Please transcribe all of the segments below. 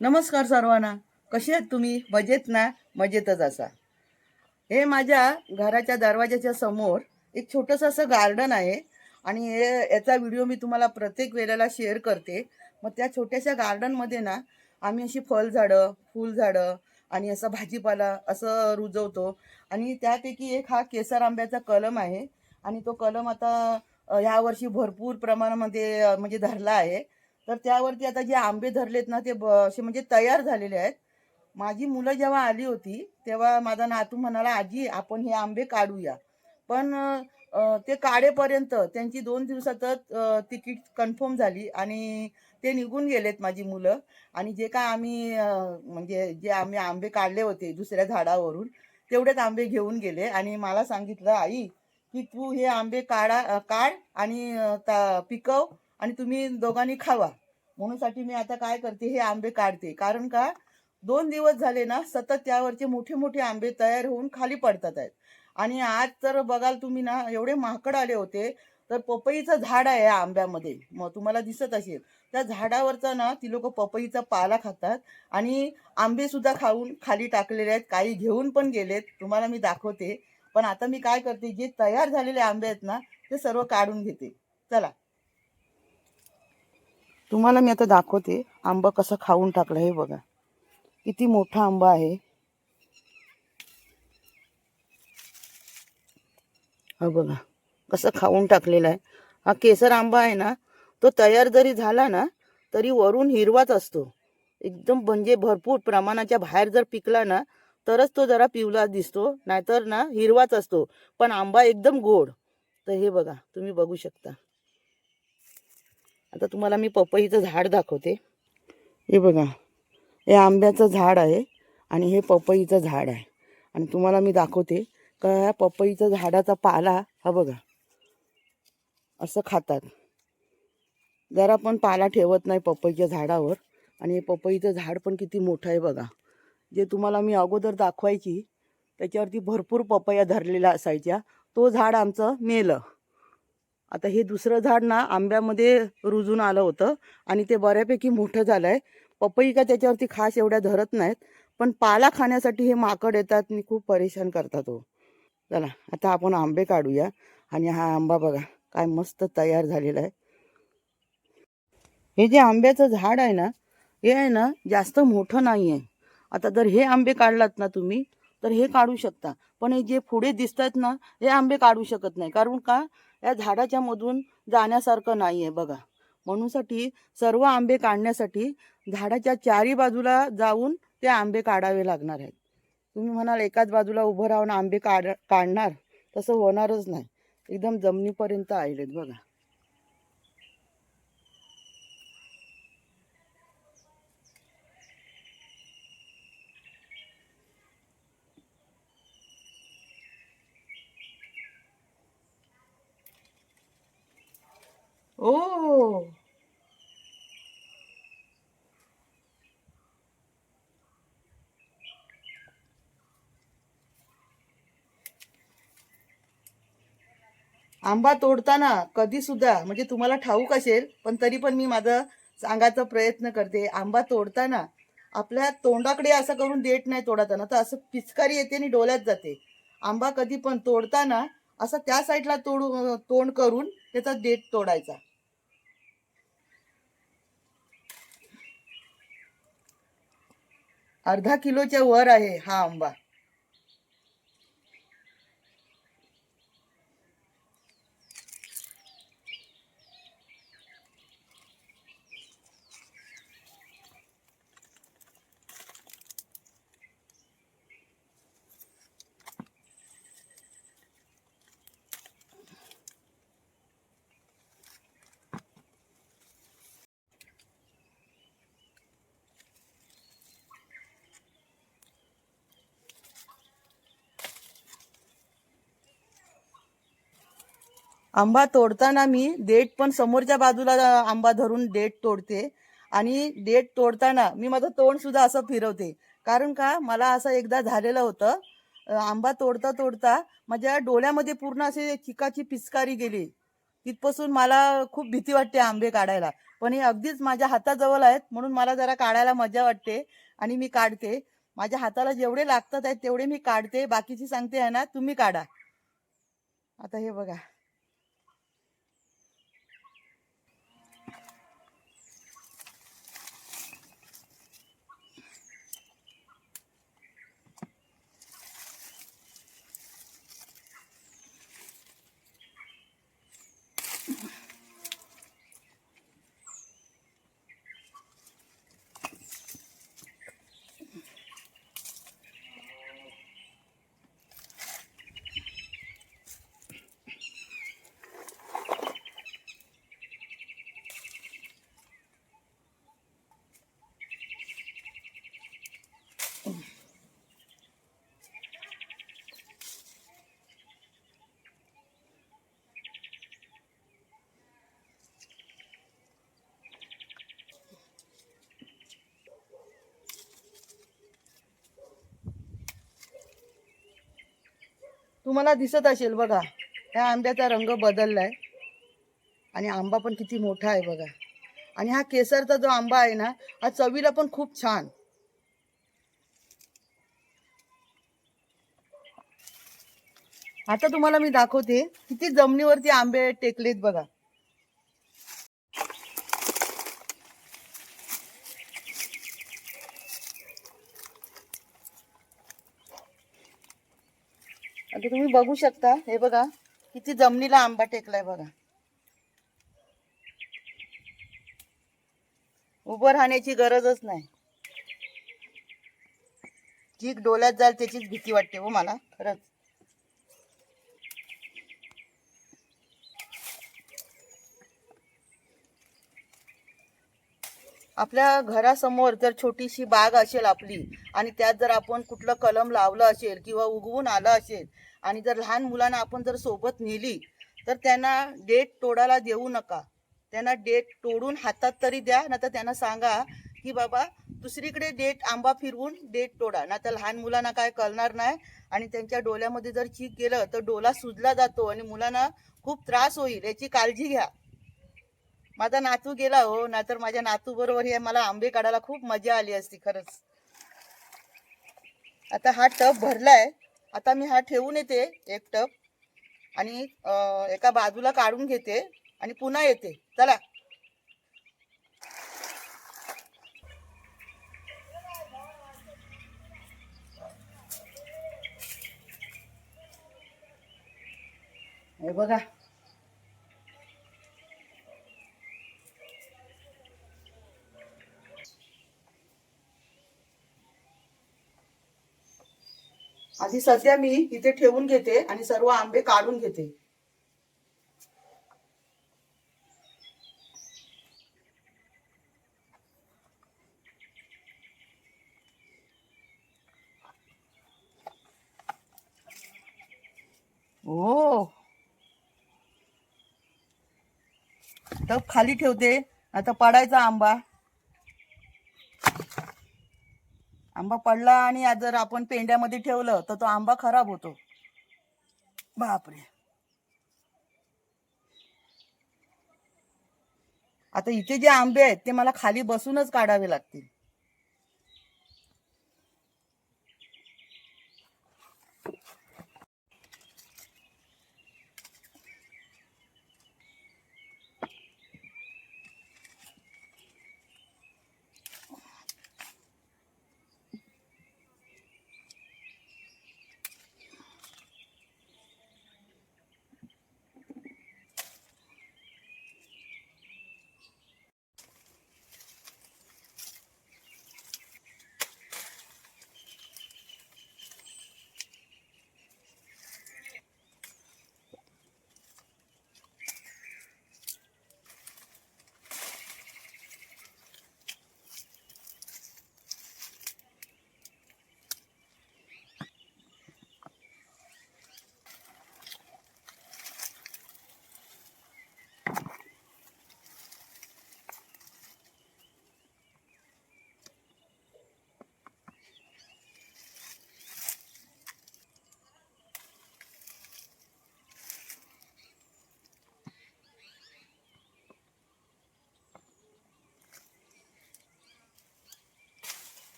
नमस्कार सर्वांना. कसे आहेत तुम्ही? मजेत ना? मजेतच असा. हे माझ्या घराच्या दरवाजाच्या समोर एक छोटंसं असं गार्डन आहे आणि याचा व्हिडिओ मी तुम्हाला प्रत्येक वेळेला शेअर करते. मग त्या छोट्याशा गार्डनमध्ये ना आम्ही अशी फळझाडं, फुलझाडं आणि असं भाजीपाला असं रुजवतो आणि त्यापैकी एक हा केसर आंब्याचा कलम आहे आणि तो कलम आता ह्यावर्षी भरपूर प्रमाणामध्ये म्हणजे धरला आहे. तर त्यावरती आता जे आंबे धरलेत ना ते असे म्हणजे तयार झालेले आहेत. माझी मुलं जेव्हा आली होती, तेव्हा माझा नातू म्हणाला, "आजी आपण हे आंबे काढूया." पण ते काढेपर्यंत त्यांची 2 दिवसातच तिकीट कन्फर्म झाली आणि ते निघून गेलेत माझी मुलं आणि जे काय आम्ही म्हणजे जे आम्ही आंबे काढले होते दुसऱ्या झाडावरून, तेवढेच आंबे घेऊन गेले आणि मला सांगितलं, "आई, की तू हे आंबे काढ आणि पिकव आणि तुम्ही दोघांनी खावा." म्हणूनसाठी मी आता काय करते, हे आंबे काढते. कारण का 2 दिवस झाले ना, सतत त्यावरचे मोठे-मोठे आंबे तयार होऊन खाली पडतात आहेत. आणि आज तर बघाल तुम्ही ना, एवढे माकड आले होते, तर पपईचं झाड आहे या आंब्यामध्ये. मग तुम्हाला दिसत असेल. त्या झाडावरचा ना, ती लोकं पपईचा पाला खातात आणि आंबेसुद्धा खाऊन खाली टाकलेले आहेत. काही घेऊन पण गेलेत. तुम्हाला मी दाखवते. पण आता मी काय करते, जे तयार झालेले आंबे आहेत ना, ते सर्व काढून घेते. चला, तुम्हाला मी आता दाखवते, आंबा कसा खाऊन टाकला हे बघा. किती मोठा आंबा आहे. हा बघा कसं खाऊन टाकलेला आहे. हा केसर आंबा आहे ना, तो तयार जरी झाला ना तरी वरून हिरवाच असतो. एकदम म्हणजे भरपूर प्रमाणाच्या बाहेर जर पिकला ना तरच तो जरा पिवळा दिसतो, नाहीतर ना हिरवाच असतो. पण आंबा एकदम गोड. तर हे बघा तुम्ही बघू शकता. आता तुम्हाला मी पपईचं झाड दाखवते. हे बघा, हे आंब्याचं झाड आहे आणि हे पपईचं झाड आहे. आणि तुम्हाला मी दाखवते का ह्या पपईच्या झाडाचा पाला हा बघा असं खातात. जरा पण पाला ठेवत नाही पपईच्या झाडावर. आणि हे पपईचं झाड पण किती मोठं आहे बघा. जे तुम्हाला मी अगोदर दाखवायची त्याच्यावरती भरपूर पपया धरलेल्या असायच्या. तो झाड आमचं मेलं. आता हे दुसरं झाड ना आंब्यामध्ये रुजून आलं होतं आणि ते बऱ्यापैकी मोठं झालं आहे. पपई का त्याच्यावरती खास एवढ्या धरत नाहीत, पण पाला खाण्यासाठी हे माकड येतात आणि खूप परेशान करतात हो. चला आता आपण आंबे काढूया. आणि हा आंबा बघा काय मस्त तयार झालेला आहे. हे जे आंब्याचं झाड आहे ना, हे आहे ना जास्त मोठं नाही आहे. आता जर हे आंबे काढलात ना तुम्ही तर हे काढू शकता. पण हे जे पुढे दिसतात ना हे आंबे काढू शकत नाही. कारण का या झाडाच्या मधून जाण्यासारखं नाही आहे बघा. म्हणूनसाठी सर्व आंबे काढण्यासाठी झाडाच्या चारी बाजूला जाऊन ते आंबे काढावे लागणार आहेत. तुम्ही म्हणाल एकाच बाजूला उभं राहून आंबे काढणार, तसं होणारच नाही. एकदम जमिनीपर्यंत आलेत बघा. ओ, आंबा तोडताना कधी सुद्धा म्हणजे तुम्हाला ठाऊक असेल, पण तरी पण मी माझं सांगायचा प्रयत्न करते. आंबा तोडताना आपल्या तोंडाकडे असं करून देठ नाही तोडताना, तर असं पिचकारी येते आणि डोळ्यात जाते. आंबा कधी पण तोडताना असं त्या साईडला तोंड करून त्याचा देठ तोडायचा. अर्धा किलोच्या वर आहे हा आंबा. आंबा तोडताना मी देठ पण समोरच्या बाजूला आंबा धरून देठ तोडते. आणि देठ तोडताना मी माझं तोंड सुद्धा असं फिरवते. कारण का मला असं एकदा झालेलं होतं. आंबा तोडता तोडता माझ्या डोळ्यामध्ये पूर्ण असे चिकाची पिचकारी गेली. तिथपासून मला खूप भीती वाटते आंबे काढायला. पण हे अगदीच माझ्या हाताजवळ आहेत म्हणून मला जरा काढायला मजा वाटते आणि मी काढते. माझ्या हाताला जेवढे लागतात आहेत तेवढे मी काढते. बाकीची सांगते आहे ना तुम्ही काढा. आता हे बघा. तुम्हाला दिसत असेल बघा, या आंब्याचा रंग बदललाय आणि आंबा पण किती मोठा आहे बघा. आणि हा केसरचा जो आंबा आहे ना, हा चवीला पण खूप छान. आता तुम्हाला मी दाखवते किती जमिनीवरती आंबे टेकलेत बघा. आता तुम्ही बघू शकता, हे बघा किती जमिनीला आंबा टेकलाय बघा. उभं राहण्याची गरजच नाही. जी डोल्यात जाईल त्याचीच भीती वाटते हो मला खरंच. आपल्या घरासमोर जर छोटीशी बाग असेल आपली आणि त्यात जर आपण कुठलं कलम लावलं असेल किंवा उगवून आलं असेल आणि जर लहान मुलांना आपण जर सोबत नेली तर त्यांना देठ तोडायला देऊ नका. त्यांना देठ तोडून हातात तरी द्या, नाहीतर त्यांना सांगा की बाबा दुसरीकडे देठ आंबा फिरवून देठ तोडा. नाहीतर लहान मुलांना काय कळणार नाही आणि त्यांच्या डोळ्यामध्ये जर चीक गेलं तर डोळा सुजला जातो आणि मुलांना खूप त्रास होईल, याची काळजी घ्या. माझा नातू गेला हो, नाहीतर माझ्या नातू बरोबर हे मला आंबे काढायला खूप मजा आली असती खरंच. आता हा टब भरलाय. आता मी हा ठेवून येते एक टब आणि एका बाजूला काढून घेते आणि पुन्हा येते. चला. हे बघा, आधी सध्या मी इथे ठेवून घेते आणि सर्व आंबे काढून घेते. ओ, टब खाली ठेवते. आता पडायचा आंबा. आंबा पडला आणि जर आपण पेंड्यामध्ये ठेवलं तर तो आंबा खराब होतो. बापरे. आता इथे जे आंबे आहेत ते मला खाली बसूनच काढावे लागतील.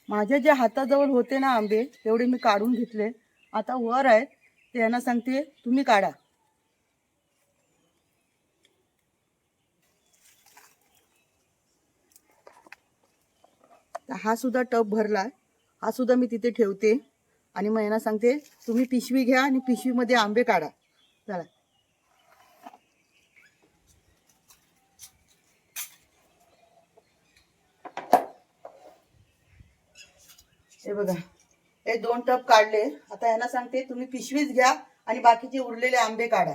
माझ्या जे हाताजवळ होते ना आंबे तेवढे मी काढून घेतले. आता वर आहे ते यांना सांगते तुम्ही काढा. तर हा सुद्धा टब भरला, हा सुद्धा मी तिथे ठेवते आणि मग यांना सांगते तुम्ही पिशवी घ्या आणि पिशवीमध्ये आंबे काढा. चला. हे बघा, हे 2 टब काढले. आता यांना सांगते तुम्ही पिशवीच घ्या आणि बाकीचे उरलेले आंबे काढा.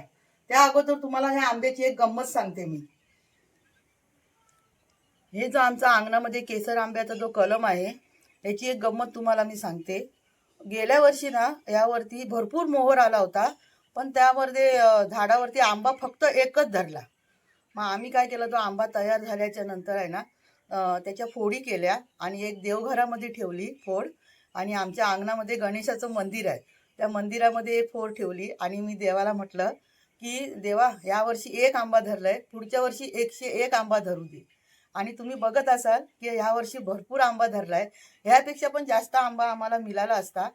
त्या अगोदर तुम्हाला ह्या आंब्याची एक गंमत सांगते मी. हे जो आमचा अंगणामध्ये केसर आंब्याचा जो कलम आहे याची एक गंमत तुम्हाला मी सांगते. गेल्या वर्षी ना यावरती भरपूर मोहर आला होता, पण त्यामध्ये झाडावरती आंबा फक्त एकच धरला. मग आम्ही काय केलं, तो आंबा तयार झाल्याच्या नंतर आहे ना त्याच्या फोडी केल्या आणि एक देवघरामध्ये ठेवली फोड, आणि आमच्या अंगणामध्ये गणेशाचं मंदिर आहे त्या मंदिरामध्ये एक फोड ठेवली आणि मी देवाला म्हटलं की देवा यावर्षी एक आंबा धरलाय, पुढच्या वर्षी 101 आंबा धरू दे. आणि तुम्ही बघत असाल की यावर्षी भरपूर आंबा धरलाय. ह्यापेक्षा पण जास्त आंबा आम्हाला मिळाला असता,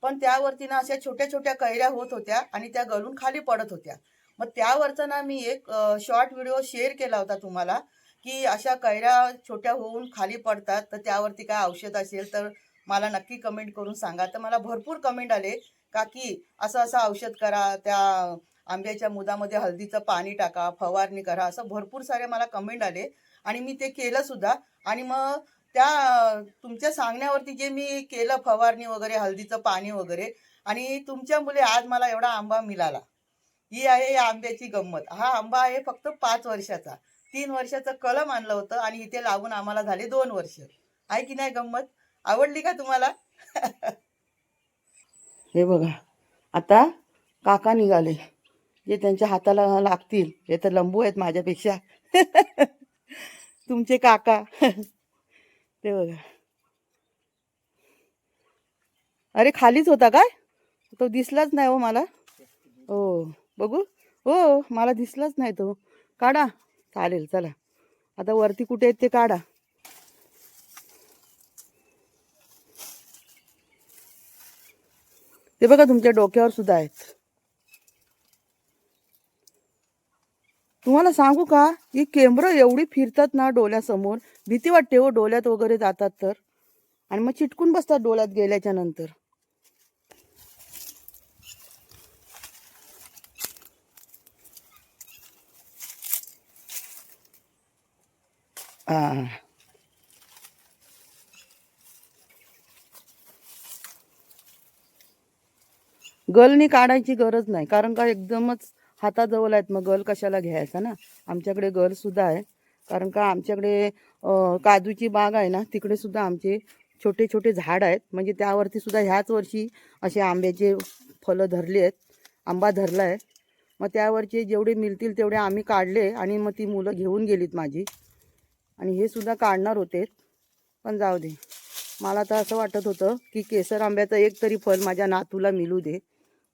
पण त्यावरती ना अशा छोट्या छोट्या कैऱ्या होत होत्या आणि त्या गळून खाली पडत होत्या. मग त्यावरचा ना मी एक शॉर्ट व्हिडिओ शेअर केला होता तुम्हाला की अशा कैऱ्या छोट्या होऊन खाली पडतात तर त्यावरती काय औषध असेल तर मला नक्की कमेंट करून सांगा. तर मला भरपूर कमेंट आले का की असं असं औषध करा, त्या आंब्याच्या मुदामध्ये हळदीचं पाणी टाका, फवारणी करा, असं भरपूर सारे मला कमेंट आले आणि मी ते केलं सुद्धा. आणि मग त्या तुमच्या सांगण्यावरती जे मी केलं फवारणी वगैरे, हळदीचं पाणी वगैरे, आणि तुमच्यामुळे आज मला एवढा आंबा मिळाला. ही आहे या आंब्याची गंमत. हा आंबा आहे फक्त 5 वर्षाचा. 3 वर्षाचं कलम आणलं होतं आणि इथे लागून आम्हाला झाले 2 वर्ष. आहे की नाही गंमत? आवडली का तुम्हाला? हे बघा, आता काका निघाले जे त्यांच्या हाताला लागतील. हे तर लंबू आहेत माझ्यापेक्षा. तुमचे काका. ते बघा. अरे खालीच होता काय? तो दिसलाच नाही हो मला. हो, बघू. हो, मला दिसलाच नाही तो. काढा. चालेल, चला. आता वरती कुठे आहेत ते काढा. ते बघा तुमच्या डोक्यावर सुद्धा आहेत. तुम्हाला सांगू का, ही केंब्र एवढी फिरतात ना डोळ्यासमोर, भीती वाटते हो डोळ्यात वगैरे जातात तर. आणि मग चिटकून बसतात डोळ्यात गेल्याच्या नंतर. हा, गलनी काढायची गरज नाही, कारण का एकदमच हाताजवळ आहेत, मग गल कशाला घ्यायचा ना. आमच्याकडे गल सुद्धा आहे, कारण का आमच्याकडे काजूची बाग आहे ना, तिकडे सुद्धा आमचे छोटे छोटे झाड आहेत. म्हणजे त्यावरती सुद्धा ह्याच वर्षी असे आंब्याचे फळं धरली आहेत, आंबा धरला आहे. मग त्यावरचे जेवढे मिळतील तेवढे आम्ही काढले आणि मग ती मुलं घेऊन गेलीत माझी. आणि हे सुद्धा काढणार होते, पण जाऊ दे. मला तर असं वाटत होतं की केसर आंब्याचं एक तरी फळ माझ्या नातूला मिळू दे,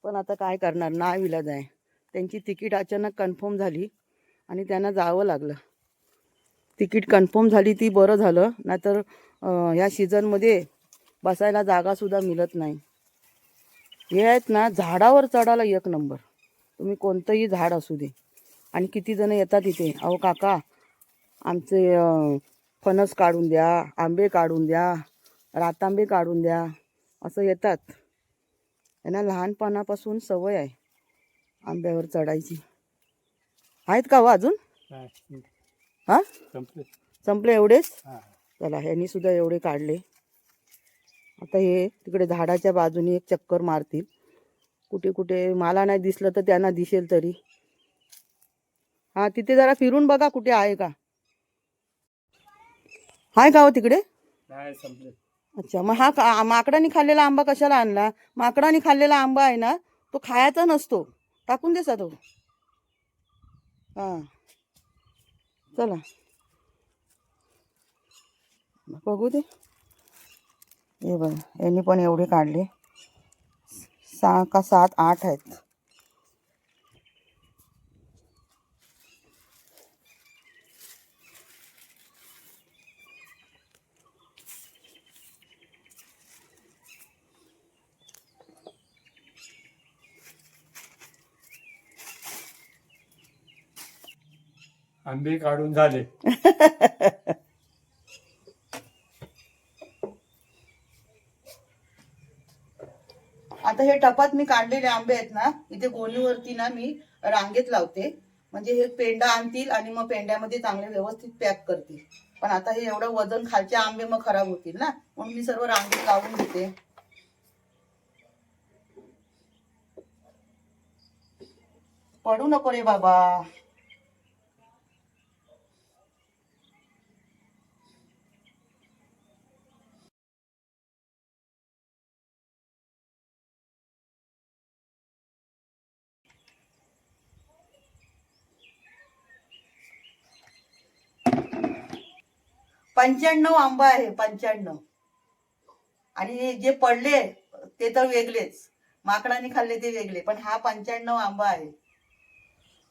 पण आता काय करणार, ना विलाज आहे. त्यांची तिकीट अचानक कन्फर्म झाली आणि त्यांना जावं लागलं. तिकीट कन्फर्म झाली ती बरं झालं, नाहीतर ह्या सीझनमध्ये बसायला जागासुद्धा मिळत नाही. हे आहेत ना झाडावर चढायला एक नंबर, तुम्ही कोणतंही झाड असू दे. आणि किती जण येतात इथे, अहो काका आमचे फणस काढून द्या, आंबे काढून द्या, रातांबे काढून द्या, असं येतात. त्यांना लहानपणापासून सवय आहे आंब्यावर चढायची. आहेत का हो अजून? हा, संपले एवढेच. चला, ह्यांनी सुद्धा एवढे काढले. आता हे तिकडे झाडाच्या बाजूने एक चक्कर मारतील. कुठे कुठे मला नाही दिसलं तर त्यांना दिसेल तरी. हा, तिथे जरा फिरून बघा कुठे आहे का. आहे का हो तिकडे? अच्छा, मग हा माकडाने खाल्लेला आंबा कशाला आणला? माकडाने खाल्लेला आंबा आहे ना, तो खायचा नसतो, टाकून देसा तो. हा, चला बघू दे. हे बघा, यांनी पण एवढे काढले, 6 का 7 8 आहेत. आंबे काढून झाले. आता हे टपात मी काढलेले आंबे आहेत ना, इथे गोणीवरती ना मी रांगेत लावते, म्हणजे हे पेंडा आणतील आणि मग पेंड्यामध्ये चांगले व्यवस्थित पॅक करतील. पण आता हे एवढं वजन, खालचे आंबे मग खराब होतील ना, म्हणून मी सर्व रांगेत लावून घेते. पडू नको रे बाबा. पंच्याण्णव आंबा आहे, 95. आणि जे पडले ते तर वेगळेच, माकडाने खाल्ले ते वेगळे, पण हा 95 आंबा आहे.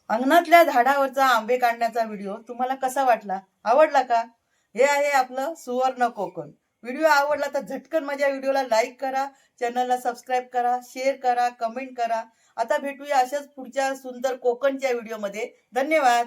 अंगणातल्या झाडावरचा आंबे काढण्याचा व्हिडिओ तुम्हाला कसा वाटला? आवडला का? हे आहे आपलं सुवर्ण कोकण. व्हिडिओ आवडला तर झटकन माझ्या व्हिडिओला लाईक करा, चॅनलला सबस्क्राईब करा, शेअर करा, कमेंट करा. आता भेटूया अशाच पुढच्या सुंदर कोकणच्या व्हिडिओमध्ये. धन्यवाद.